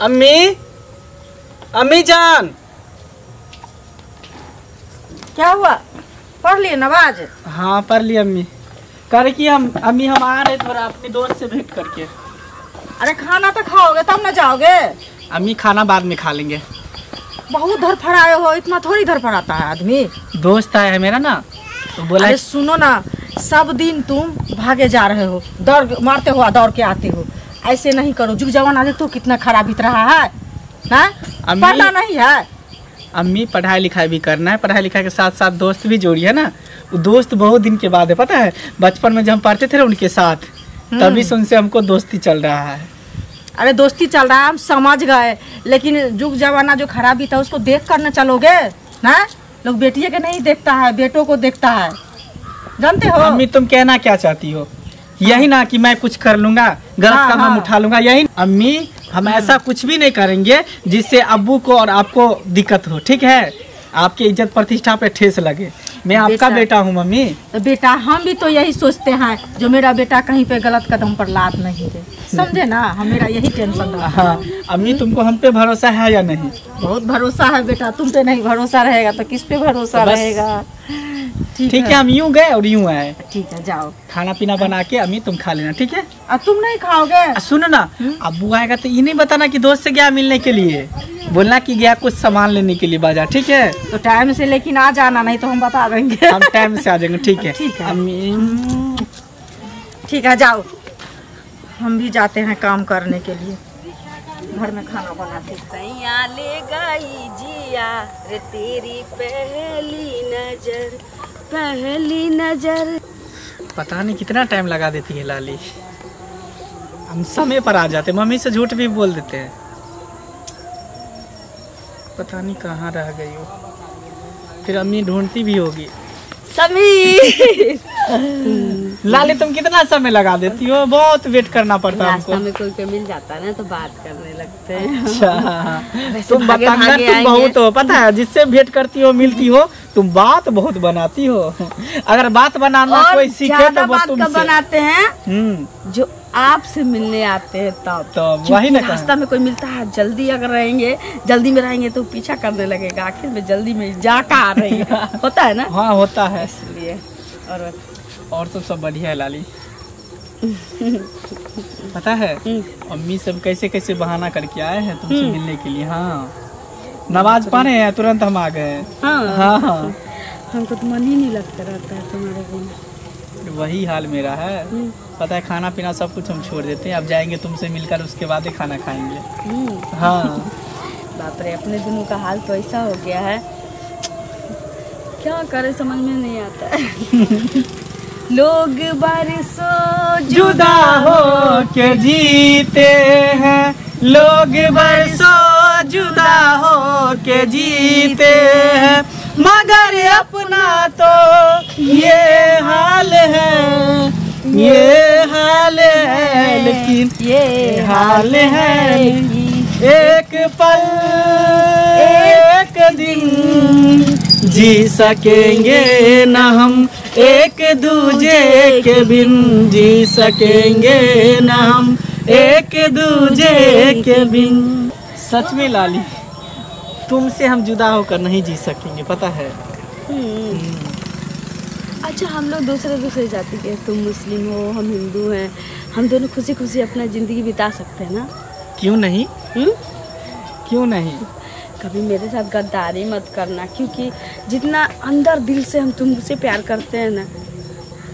अम्मी, अम्मी जान। क्या हुआ? पढ़ लिए नवाज? हाँ पढ़ ली अम्मी। कर की हम अम्मी हम आ रहे थोड़ा अपने दोस्त से भेंट करके। अरे खाना तो खाओगे तब ना जाओगे। अम्मी खाना बाद में खा लेंगे। बहुत धरफड़ाए हो, इतना थोड़ी धरफड़ाता है आदमी। दोस्त आया है मेरा ना, तो बोला। अरे सुनो ना, सब दिन तुम भागे जा रहे हो, दौड़ मारते हो, दौड़ के आते हो। ऐसे नहीं करो, जुग जवाना देख तो कितना खराब बीत रहा है ना? पढ़ना नहीं है? अम्मी पढ़ाई लिखाई भी करना है, पढ़ाई लिखाई के साथ साथ दोस्त भी जोड़ी है ना। वो दोस्त बहुत दिन के बाद है, पता है बचपन में जब हम पढ़ते थे ना उनके साथ, तभी से उनसे हमको दोस्ती चल रहा है। अरे दोस्ती चल रहा है हम समझ गए, लेकिन जुग जमाना जो खराबी था उसको देख कर न चलोगे ना। लोग बेटिया के नहीं देखता है, बेटों को देखता है, जानते हो? अम्मी तुम कहना क्या चाहती हो? यही ना कि मैं कुछ कर लूंगा, गलत काम हम उठा लूंगा, यही? अम्मी हम ऐसा कुछ भी नहीं करेंगे जिससे अब्बू को और आपको दिक्कत हो, ठीक है? आपकी इज्जत प्रतिष्ठा पे ठेस लगे। मैं आपका बेटा हूँ मम्मी। तो बेटा हम भी तो यही सोचते हैं, जो मेरा बेटा कहीं पे गलत कदम पर लात नहीं दे, समझे ना? हम मेरा यही टेंशन रहता है। हाँ अम्मी तुमको हम पे भरोसा है या नहीं? बहुत भरोसा है बेटा, तुम पे नहीं भरोसा रहेगा तो किस पे भरोसा रहेगा? ठीक है हम यूँ गए और यूँ आए। ठीक है जाओ, खाना पीना बना के अम्मी तुम खा लेना, ठीक है? अब तुम नहीं खाओगे? सुनो ना, अब्बू आएगा तो ये नहीं बताना कि दोस्त से गया मिलने के लिए, बोलना कि गया कुछ सामान लेने के लिए बाजार, ठीक है? तो टाइम से लेकिन आ जाना, नहीं तो हम बता देंगे। हम टाइम से आ जाएंगे, ठीक है? ठीक है अम्मी। ठीक है जाओ, हम भी जाते हैं काम करने के लिए, घर में खाना बनाते। सैया ले गई जिया रे तेरी पहली नजर, पहली नजर। पता नहीं कितना टाइम लगा देती है लाली। हम समय पर आ जाते, मम्मी से झूठ भी बोल देते हैं। पता नहीं कहाँ रह गई हो, फिर अम्मी ढूंढती भी होगी। समीर लाली तुम कितना समय लगा देती हो, बहुत वेट करना पड़ता है हमको। में कोई मिल जाता है ना तो बात करने लगते हैं। अच्छा तुम बताना, तुम बहुत हो, पता है जिससे भेंट करती हो मिलती हो तुम बात बहुत बनाती हो। अगर बात बनाना कोई सीखे तो वो तुमसे बनाते हैं जो आपसे मिलने आते हैं तब। तो वही ना, रास्ता में कोई मिलता है, जल्दी अगर रहेंगे, जल्दी में रहेंगे तो पीछा करने लगेगा, आखिर में जल्दी में जाकर आ रही है। होता है ना? हाँ होता है, इसलिए। और तो सब बढ़िया है लाली। पता है अम्मी सब कैसे कैसे बहाना करके आए हैं तुमसे मिलने के लिए। हाँ नमाज पढ़े हैं तुरंत हम आ गए। हाँ हाँ हमको तो मन ही नहीं लगता रहता है तुम्हारे बिना। वही हाल मेरा है, पता है खाना पीना सब कुछ हम छोड़ देते हैं। अब जाएंगे तुमसे मिलकर, उसके बाद ही खाना खाएंगे। हाँ बाप रे, अपने दिनों का हाल तो ऐसा हो गया है, क्या करे समझ में नहीं आता है। लोग बरसों जुदा हो के जीते हैं, लोग बरसों जुदा हो के जीते हैं, मगर अपना तो ये हाल है, ये हाल है, लेकिन ये हाल है एक पल एक दिन जी सकेंगे ना हम, एक दूजे के बिन जी सकेंगे ना हम, एक दूजे के बिन। सच में लाली तुमसे हम जुदा होकर नहीं जी सकेंगे, पता है? अच्छा हम लोग दूसरे जाति के, तुम मुस्लिम हो हम हिंदू हैं, हम दोनों खुशी खुशी अपना जिंदगी बिता सकते हैं ना? क्यों नहीं? क्यों नहीं? कभी मेरे साथ गद्दारी मत करना, क्योंकि जितना अंदर दिल से हम तुमसे प्यार करते हैं ना,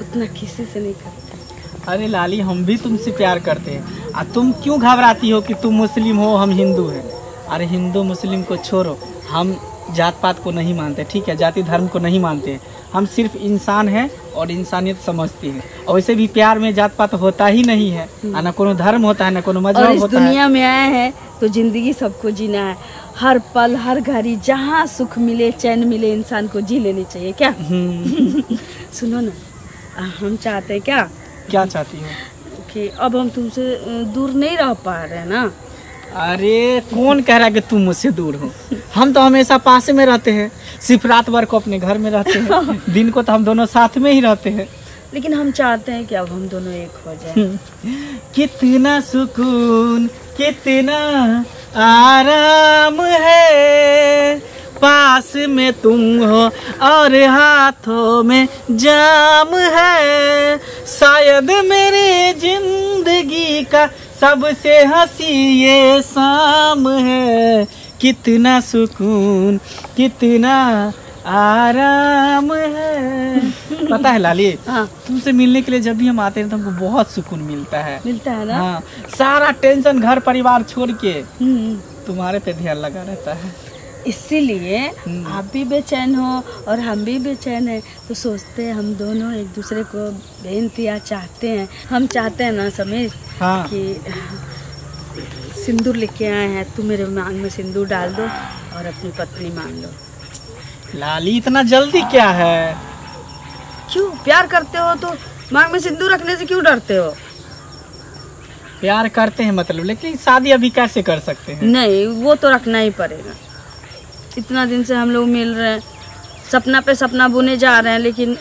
उतना किसी से नहीं करते। अरे लाली हम भी तुमसे प्यार करते हैं, और तुम क्यों घबराती हो कि तुम मुस्लिम हो हम हिंदू हैं? अरे हिंदू मुस्लिम को छोड़ो, हम जात पात को नहीं मानते, ठीक है? जाति धर्म को नहीं मानते, हम सिर्फ इंसान हैं और इंसानियत समझते हैं। और वैसे भी प्यार में जात पात होता ही नहीं है, ना कोनो धर्म होता है ना कोनो मजहब होता है। और इस दुनिया में आए हैं तो जिंदगी सबको जीना है, हर पल हर घड़ी जहाँ सुख मिले चैन मिले इंसान को जी लेनी चाहिए। क्या? सुनो ना, हम चाहते हैं क्या चाहती हो? कि अब हम तुमसे दूर नहीं रह पा रहे हैं ना। अरे कौन कह रहा है कि तुम मुझसे दूर हो? हम तो हमेशा पास में रहते हैं, सिर्फ रात भर को अपने घर में रहते हैं, दिन को तो हम दोनों साथ में ही रहते हैं। लेकिन हम चाहते हैं कि अब हम दोनों एक हो जाए। कितना सुकून, कितना आराम है, पास में तुम हो और हाथों में जाम है, शायद मेरी जिंदगी का सबसे हंसी ये शाम है, कितना सुकून कितना आराम है। पता है लाली, हाँ। तुमसे मिलने के लिए जब भी हम आते हैं तो हमको बहुत सुकून मिलता है ना। हाँ, सारा टेंशन घर परिवार छोड़ के तुम्हारे पे ध्यान लगा रहता है। इसीलिए आप भी बेचैन हो और हम भी बेचैन हैं, तो सोचते हैं हम दोनों एक दूसरे को बेइंतहा चाहते हैं। हम चाहते हैं ना समीर, हाँ। कि सिंदूर लेके आए हैं, तू मेरे मांग में सिंदूर डाल दो और अपनी पत्नी मान लो। लाली इतना जल्दी क्या है? क्यों, प्यार करते हो तो मांग में सिंदूर रखने से क्यों डरते हो? प्यार करते हैं मतलब, लेकिन शादी अभी कैसे कर सकते हैं? नहीं, वो तो रखना ही पड़ेगा। इतना दिन से हम लोग मिल रहे हैं, सपना पे सपना बुने जा रहे हैं, लेकिन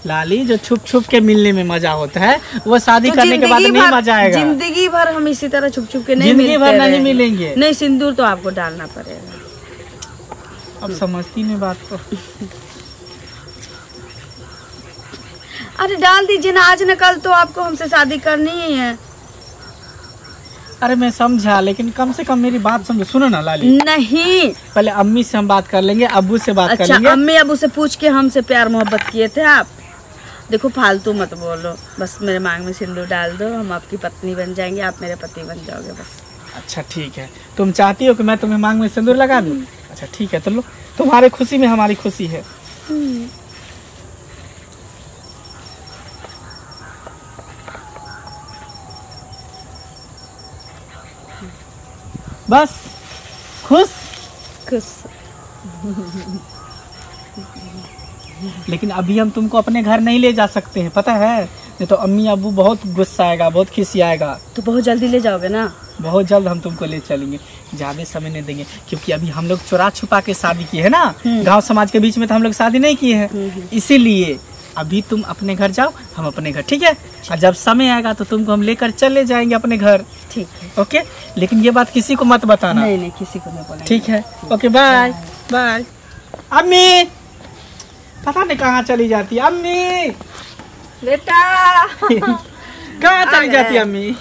लाली जो छुप छुप के मिलने में मजा होता है वो शादी तो करने के बाद नहीं मजा आएगा। जिंदगी भर हम इसी तरह छुप छुप के नहीं जिंदगी भर नहीं मिलेंगे। नहीं, सिंदूर तो आपको डालना पड़ेगा। अब समझती नहीं बात को। अरे डाल दीजिए ना, आज न कल तो आपको हमसे शादी करनी ही है। अरे मैं समझा, लेकिन कम से कम मेरी बात समझो। सुनो ना लाली, नहीं, पहले अम्मी से हम बात कर लेंगे, अब्बू से बात कर लेंगे। अम्मी अब्बू से पूछ के हमसे प्यार मोहब्बत किए थे आप। देखो फालतू मत बोलो, बस मेरे मांग में सिंदूर डाल दो, हम आपकी पत्नी बन जाएंगे, आप मेरे पति बन जाओगे बस। अच्छा ठीक है, तुम चाहती हो कि मैं तुम्हें मांग में सिंदूर लगा दूं? अच्छा ठीक है, तो लो, तुम्हारी खुशी में हमारी खुशी है। बस खुश खुश। लेकिन अभी हम तुमको अपने घर नहीं ले जा सकते हैं, पता है? नहीं तो अम्मी अब्बू बहुत गुस्सा आएगा, बहुत खिसियाएगा। तो बहुत जल्दी ले जाओगे ना? बहुत जल्द हम तुमको ले चलेंगे, ज्यादा समय नहीं देंगे, क्योंकि अभी हम लोग चुरा छुपा के शादी की है ना, गांव समाज के बीच में तो हम लोग शादी नहीं किए हैं। इसीलिए अभी तुम अपने घर जाओ, हम अपने घर, ठीक है? और जब समय आएगा तो तुमको हम लेकर चले जाएंगे अपने घर। ठीक है, ओके? लेकिन ये बात किसी को मत बताना। नहीं नहीं, किसी को नहीं बोलेंगे। ठीक है, ओके, बाय बाय। अम्मी पता नहीं कहाँ चली जाती है अम्मी। बेटा कहाँ चली जाती है अम्मी?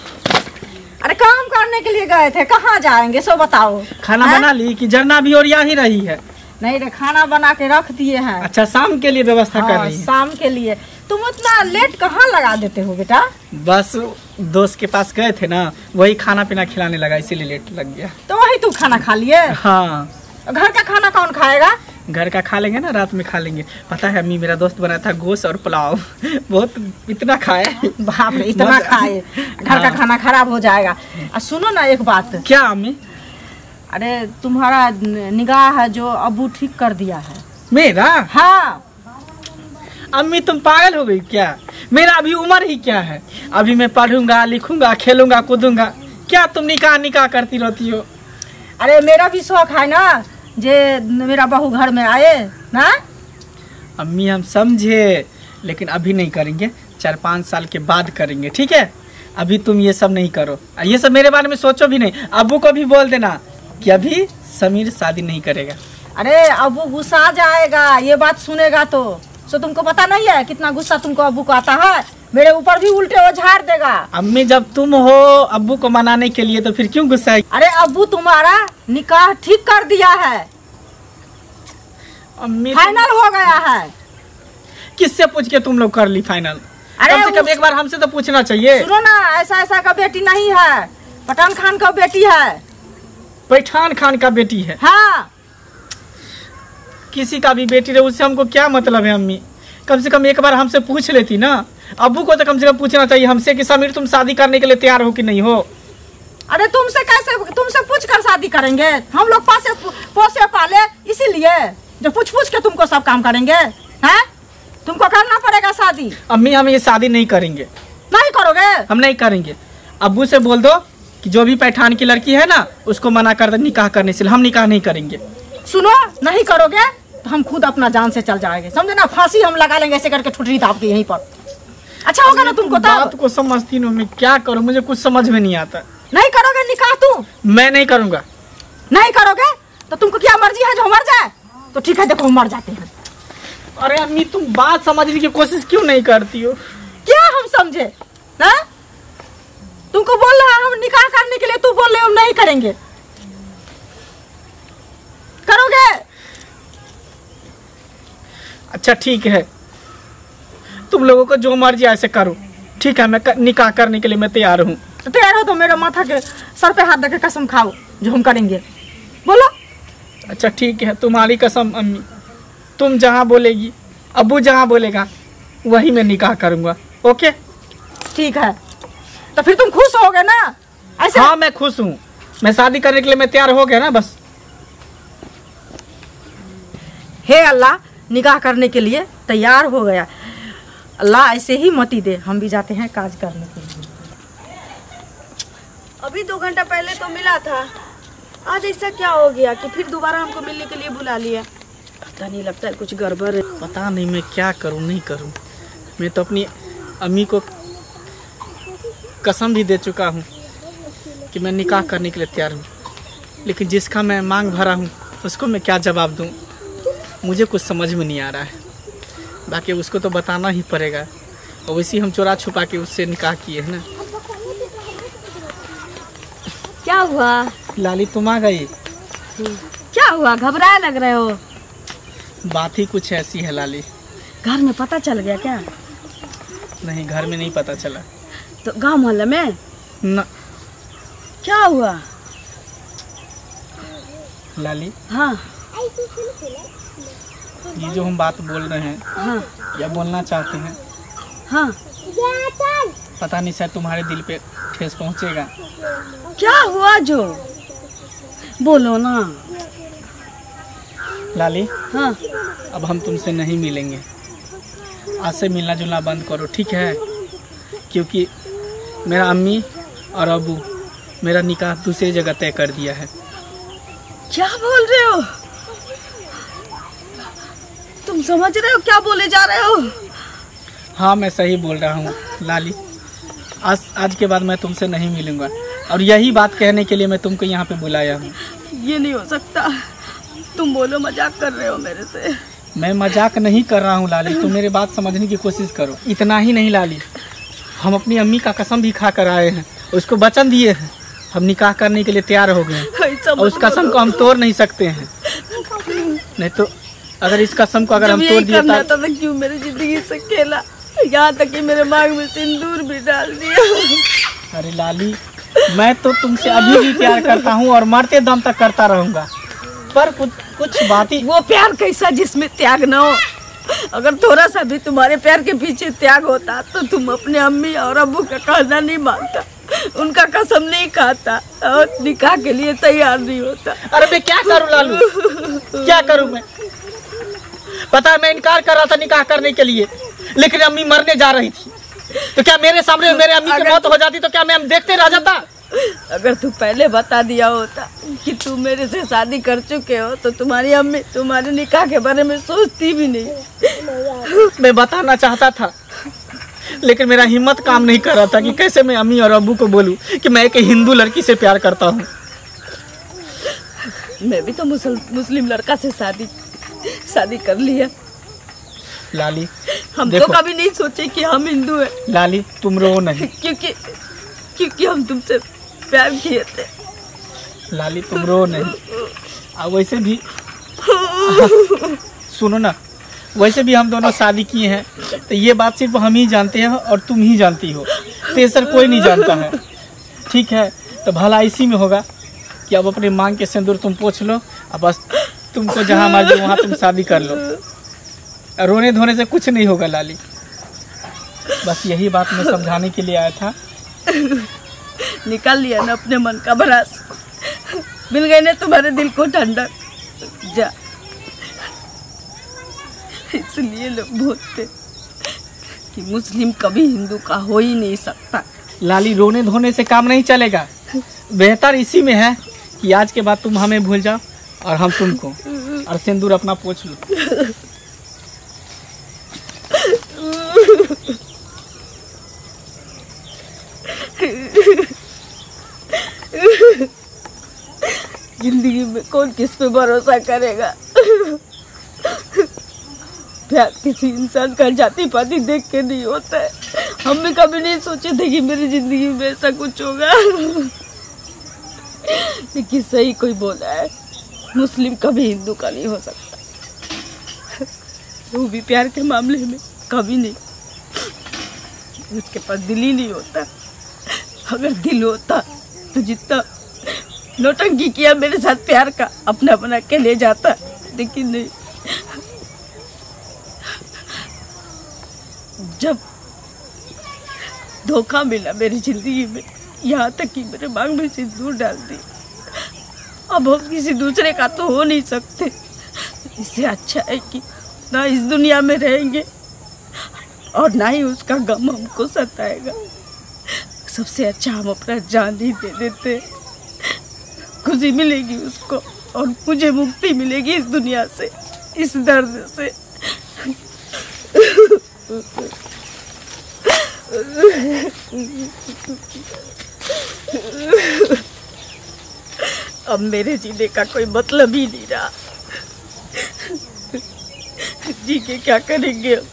अरे काम करने के लिए गए थे, कहाँ जाएंगे सो बताओ। खाना बना ली कि जरना भी और यहाँ ही रही है? नहीं रे, खाना बना के रख दिए हैं। अच्छा, शाम के लिए व्यवस्था कर रही है? शाम के लिए। तुम उतना लेट कहाँ लगा देते हो बेटा? बस दोस्त के पास गए थे ना, वही खाना पीना खिलाने लगा, इसीलिए लेट लग गया। तो वही तू खाना खा लिए? हाँ। घर का खाना कौन खाएगा? घर का खा लेंगे ना, रात में खा लेंगे। पता है अम्मी, मेरा दोस्त बना था गोश्त और पुलाव, बहुत इतना खाए। बाप रे, इतना खाए? घर का खाना खराब हो जाएगा। सुनो ना एक बात। क्या अम्मी? अरे तुम्हारा निगाह है जो अबू ठीक कर दिया है। मेरा? हाँ। अम्मी तुम पागल हो गई क्या? मेरा अभी उम्र ही क्या है? अभी मैं पढ़ूंगा लिखूंगा खेलूंगा कूदूंगा, क्या तुम निकाह निकाह करती रहती हो? अरे मेरा भी शौक है ना, जे मेरा बहू घर में आए ना। अम्मी हम समझे, लेकिन अभी नहीं करेंगे, 4-5 साल के बाद करेंगे, ठीक है? अभी तुम ये सब नहीं करो, ये सब मेरे बारे में सोचो भी नहीं। अब्बू को भी बोल देना कि अभी समीर शादी नहीं करेगा। अरे अब्बू गुस्सा जाएगा, ये बात सुनेगा तो। सो तुमको पता नहीं है कितना गुस्सा तुमको अब्बू को आता है? मेरे ऊपर भी उल्टे वो झाड़ देगा। अम्मी जब तुम हो अब्बू को मनाने के लिए, तो फिर क्यों गुस्सा है? अरे अब्बू तुम्हारा निकाह ठीक कर दिया है, अम्मी फाइनल हो गया है। किससे पूछ के तुम लोग कर ली फाइनल? अरे कम से कम एक बार हमसे तो पूछना चाहिए। सुनो ना, ऐसा ऐसा का बेटी नहीं है, पठान खान का बेटी है। पठान खान का बेटी है? हाँ। किसी का भी बेटी रहे, उससे हमको क्या मतलब है अम्मी? कम से कम एक बार हमसे पूछ लेती ना। अब्बू को तो कम से कम पूछना चाहिए हमसे कि समीर तुम शादी करने के लिए तैयार हो कि नहीं हो। अरे तुमसे कैसे, तुमसे पूछ कर शादी करेंगे? हम लोग पासे पोसे पाले, इसीलिए जो पूछ पूछ के तुमको सब काम करेंगे हैं? तुमको करना पड़ेगा शादी। अम्मी हम ये शादी नहीं करेंगे। नहीं करोगे? हम नहीं करेंगे। अब्बू से बोल दो कि जो भी पैठान की लड़की है ना, उसको मना कर दो निकाह करने से। हम निकाह नहीं करेंगे। सुनो, नहीं करोगे तो हम खुद अपना जान से चल जाएंगे, समझे ना? फांसी हम लगा लेंगे ऐसे करके, ठुटरी दाब के यहीं पर। अच्छा होगा ना तुमको? बात को समझती हूँ, मैं क्या करूँ, मुझे कुछ समझ में नहीं आता। नहीं करोगे निकाह? तू? मैं नहीं करूँगा। नहीं करोगे तो तुमको क्या मर्जी है जो मर जाए? तो ठीक है, देखो हम मर जाते हैं। अरे अम्मी तुम बात समझने की कोशिश क्यों नहीं करती हो? क्या हम समझे? हाँ? तुमको बोल रहा है हम निकाह करने के लिए, तू बोल रहे हो नहीं करेंगे। करोगे? अच्छा ठीक है, तुम लोगों को जो मर्जी ऐसे करो। ठीक है, मैं निकाह करने के लिए मैं तैयार हूँ। तो तैयार हो तो मेरे माथा के सर पे हाथ रख के कसम खाओ जो हम करेंगे। बोलो। अच्छा ठीक है, तुम्हारी कसम अम्मी, तुम जहाँ बोलेगी, अब्बू जहाँ बोलेगा वही मैं निकाह करूँगा। ओके ठीक है, तो फिर तुम खुश होगे ना? ऐसे? हाँ मैं खुश हूँ, मैं शादी करने के लिए मैं तैयार हो गया ना बस। हे अल्लाह, निकाह करने के लिए तैयार हो गया। अल्लाह ऐसे ही मती दे। हम भी जाते हैं काज करने के लिए। अभी 2 घंटा पहले तो मिला था, आज ऐसा क्या हो गया कि फिर दोबारा हमको मिलने के लिए बुला लिया? पता नहीं, लगता है कुछ गड़बड़ है। पता नहीं मैं क्या करूँ नहीं करूँ। मैं तो अपनी अम्मी को कसम भी दे चुका हूँ कि मैं निकाह करने के लिए तैयार हूँ, लेकिन जिसका मैं मांग भरा हूँ उसको मैं क्या जवाब दूँ, मुझे कुछ समझ में नहीं आ रहा है। बाकी उसको तो बताना ही पड़ेगा, और वैसे हम चोरा छुपा के उससे निकाह किए है ना। क्या हुआ लाली तुम आ गई? क्या हुआ, घबराए लग रहे हो? बात ही कुछ ऐसी है लाली। घर में पता चल गया क्या? नहीं, घर में नहीं पता चला। तो गांव मोहल्ले में न क्या हुआ? लाली हाँ ये जो हम बात बोल रहे हैं हाँ या बोलना चाहते हैं, हाँ, पता नहीं शायद तुम्हारे दिल पे ठेस पहुंचेगा। क्या हुआ जो बोलो ना। लाली हाँ अब हम तुमसे नहीं मिलेंगे, आज से मिलना जुलना बंद करो, ठीक है? क्योंकि मेरा अम्मी और अबू मेरा निकाह दूसरी जगह तय कर दिया है। क्या बोल रहे हो? तुम समझ रहे हो क्या बोले जा रहे हो? हाँ मैं सही बोल रहा हूँ लाली, आज के बाद मैं तुमसे नहीं मिलूंगा, और यही बात कहने के लिए मैं तुमको यहाँ पे बुलाया हूँ। ये नहीं हो सकता, तुम बोलो मजाक कर रहे हो मेरे से। मैं मजाक नहीं कर रहा हूँ लाली, तुम मेरी बात समझने की कोशिश करो। इतना ही नहीं लाली, हम अपनी अम्मी का कसम भी खा कर आए हैं, उसको वचन दिए हैं, हम निकाह करने के लिए तैयार हो गए हैं, और उस कसम को हम तोड़ नहीं सकते हैं। नहीं तो अगर इस कसम को अगर हम तोड़ दिए तो क्यों मेरी जिंदगी से खेला, यहाँ तक कि मेरे मांग में सिंदूर भी डाल दिया। अरे लाली मैं तो तुमसे अभी भी प्यार करता हूँ और मरते दम तक करता रहूंगा, पर कुछ बातें। वो प्यार कैसा जिसमें त्याग न हो? अगर थोड़ा सा भी तुम्हारे प्यार के पीछे त्याग होता तो तुम अपने अम्मी और अब्बू का कहना नहीं मानता, उनका कसम नहीं खाता और निकाह के लिए तैयार नहीं होता। अरे मैं क्या करूँ लालू, क्या करूँ मैं? पता है मैं इनकार कर रहा था निकाह करने के लिए, लेकिन अम्मी मरने जा रही थी, तो क्या मेरे सामने मेरे अम्मी की मौत हो जाती तो क्या मैं देखते रह जाता? अगर तू पहले बता दिया होता कि तू मेरे से शादी कर चुके हो तो तुम्हारी अम्मी तुम्हारे निकाह के बारे में सोचती भी नहीं। मैं बताना चाहता था, लेकिन मेरा हिम्मत काम नहीं कर रहा था कि कैसे मैं अम्मी और अब्बू को बोलूं कि मैं एक हिंदू लड़की से प्यार करता हूं। मैं भी तो मुस्लिम लड़का से शादी कर लिया। लाली हम तो कभी नहीं सोचे कि हम हिंदू हैं। लाली तुम रो नहीं, क्योंकि हम तुमसे प्यार किए थे। लाली तुम रो नहीं। अब वैसे भी सुनो ना, वैसे भी हम दोनों शादी किए हैं, तो ये बात सिर्फ हम ही जानते हैं और तुम ही जानती हो, तेसर कोई नहीं जानता है, ठीक है? तो भला इसी में होगा कि अब अपने मांग के सिंदूर तुम पोंछ लो, अब बस तुमको जहाँ मर्जी वहाँ तुम शादी कर लो। रोने धोने से कुछ नहीं होगा लाली, बस यही बात मैं समझाने के लिए आया था। निकाल लिया ना अपने मन का भड़ास, मिल गए ना तुम्हारे दिल को ठंडक। जा, इसलिए लोग बोलते कि मुस्लिम कभी हिंदू का हो ही नहीं सकता। लाली रोने धोने से काम नहीं चलेगा, बेहतर इसी में है कि आज के बाद तुम हमें भूल जाओ और हम तुमको, और सिंदूर अपना पोंछ लो। जिंदगी में कौन किस पे भरोसा करेगा। प्यार किसी इंसान का जाति पाति देख के नहीं होता है। हम भी कभी नहीं सोचे थे कि मेरी जिंदगी में ऐसा कुछ होगा। लेकिन सही कोई बोला है, मुस्लिम कभी हिंदू का नहीं हो सकता, वो भी प्यार के मामले में कभी नहीं। उसके पास दिल ही नहीं होता। अगर दिल होता तो जितना नौटंकी किया मेरे साथ प्यार का अपना बना के ले जाता, लेकिन नहीं। जब धोखा मिला मेरी जिंदगी में, यहाँ तक कि मेरे मांग में सिंदूर डाल दी, अब हम किसी दूसरे का तो हो नहीं सकते। इससे अच्छा है कि ना इस दुनिया में रहेंगे और ना ही उसका गम हमको सताएगा। सबसे अच्छा हम अपना जान ही दे देते, खुशी मिलेगी उसको और मुझे मुक्ति मिलेगी इस दुनिया से, इस दर्द से। अब मेरे जीने का कोई मतलब ही नहीं रहा। जी के क्या करेंगे अब?